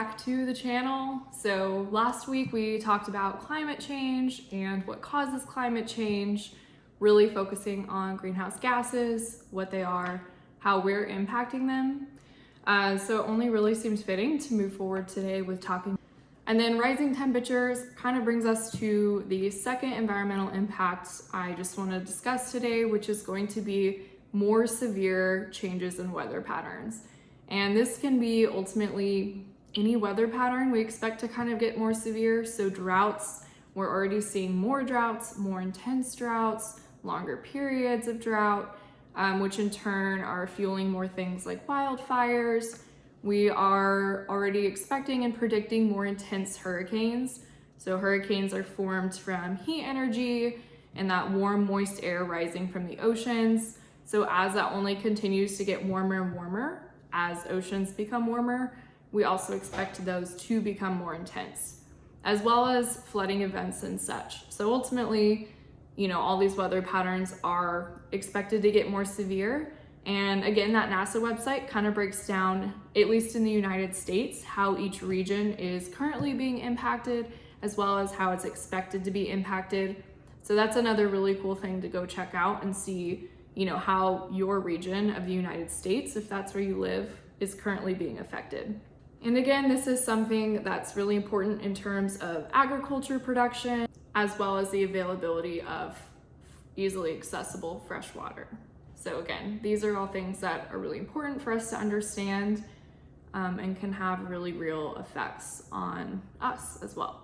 back to the channel. So last week we talked about climate change and what causes climate change, really focusing on greenhouse gases, what they are, how we're impacting them. So it only really seems fitting to move forward today with talking. And then rising temperatures kind of brings us to the second environmental impact I just want to discuss today, which is going to be more severe changes in weather patterns. And this can be ultimately any weather pattern we expect to kind of get more severe. So droughts, we're already seeing more droughts, more intense droughts, longer periods of drought, which in turn are fueling more things like wildfires. We are already expecting and predicting more intense hurricanes. So hurricanes are formed from heat energy and that warm, moist air rising from the oceans. So as that only continues to get warmer and warmer, as oceans become warmer, we also expect those to become more intense, as well as flooding events and such. So ultimately, all these weather patterns are expected to get more severe. And again, that NASA website kind of breaks down, at least in the United States, how each region is currently being impacted, as well as how it's expected to be impacted. So that's another really cool thing to go check out and see how your region of the United States, if that's where you live, is currently being affected. And again, this is something that's really important in terms of agriculture production, as well as the availability of easily accessible fresh water. So again, these are all things that are really important for us to understand and can have really real effects on us as well.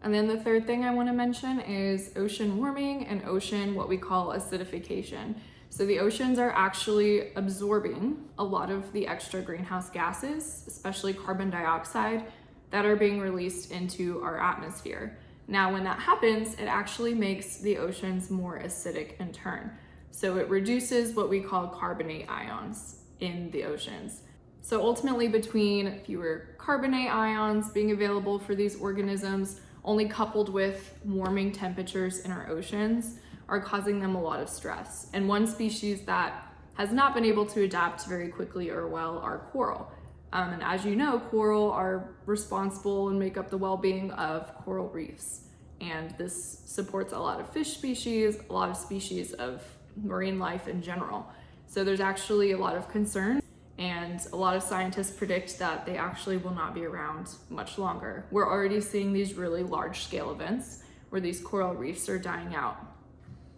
And then the third thing I want to mention is ocean warming and what we call acidification. So the oceans are actually absorbing a lot of the extra greenhouse gases, especially carbon dioxide, that are being released into our atmosphere. Now, when that happens, it actually makes the oceans more acidic in turn. So it reduces what we call carbonate ions in the oceans. So ultimately, between fewer carbonate ions being available for these organisms, only coupled with warming temperatures in our oceans, are causing them a lot of stress. And one species that has not been able to adapt very quickly or well are coral. And as you know, coral are responsible and make up the well-being of coral reefs. And this supports a lot of fish species, a lot of species of marine life in general. So there's actually a lot of concern, and a lot of scientists predict that they actually will not be around much longer. We're already seeing these really large-scale events where these coral reefs are dying out.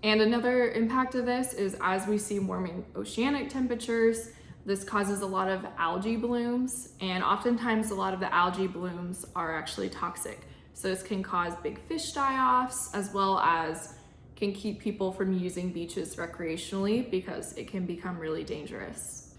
And another impact of this is as we see warming oceanic temperatures, this causes a lot of algae blooms, and oftentimes a lot of the algae blooms are actually toxic. So this can cause big fish die-offs, as well as can keep people from using beaches recreationally because it can become really dangerous.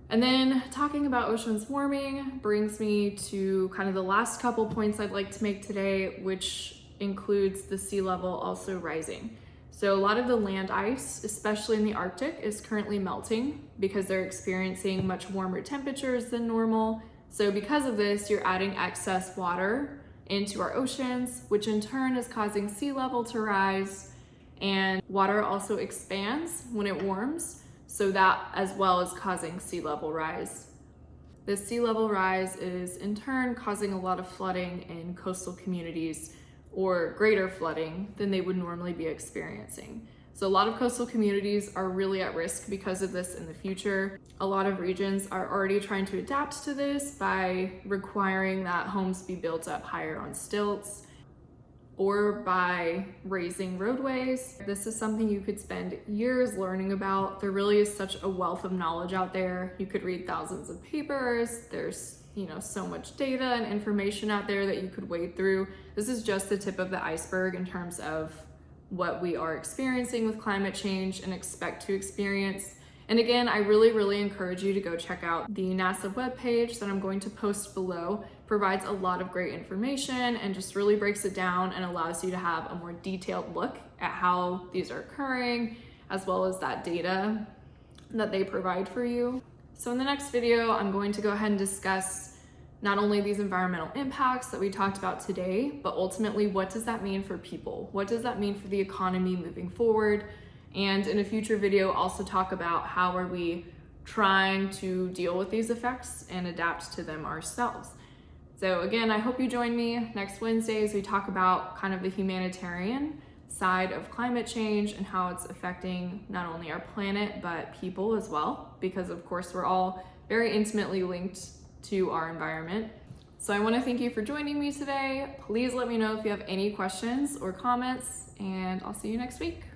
And then talking about oceans warming brings me to kind of the last couple points I'd like to make today, which includes the sea level also rising. So a lot of the land ice, especially in the Arctic, is currently melting because they're experiencing much warmer temperatures than normal. So because of this, you're adding excess water into our oceans, which in turn is causing sea level to rise, and water also expands when it warms, so that as well is causing sea level rise. This sea level rise is in turn causing a lot of flooding in coastal communities, or greater flooding than they would normally be experiencing. So a lot of coastal communities are really at risk because of this in the future. A lot of regions are already trying to adapt to this by requiring that homes be built up higher on stilts or by raising roadways. This is something you could spend years learning about. There really is such a wealth of knowledge out there. You could read thousands of papers. There's so much data and information out there that you could wade through. This is just the tip of the iceberg in terms of what we are experiencing with climate change and expect to experience. And again, I really encourage you to go check out the NASA webpage that I'm going to post below. It provides a lot of great information and just really breaks it down and allows you to have a more detailed look at how these are occurring, as well as that data that they provide for you. So in the next video, I'm going to go ahead and discuss not only these environmental impacts that we talked about today, but ultimately, what does that mean for people? What does that mean for the economy moving forward? And in a future video, also talk about how are we trying to deal with these effects and adapt to them ourselves. So again, I hope you join me next Wednesday as we talk about kind of the humanitarian side of climate change and how it's affecting not only our planet, but people as well, because of course we're all very intimately linked to our environment. So I want to thank you for joining me today. Please let me know if you have any questions or comments, and I'll see you next week.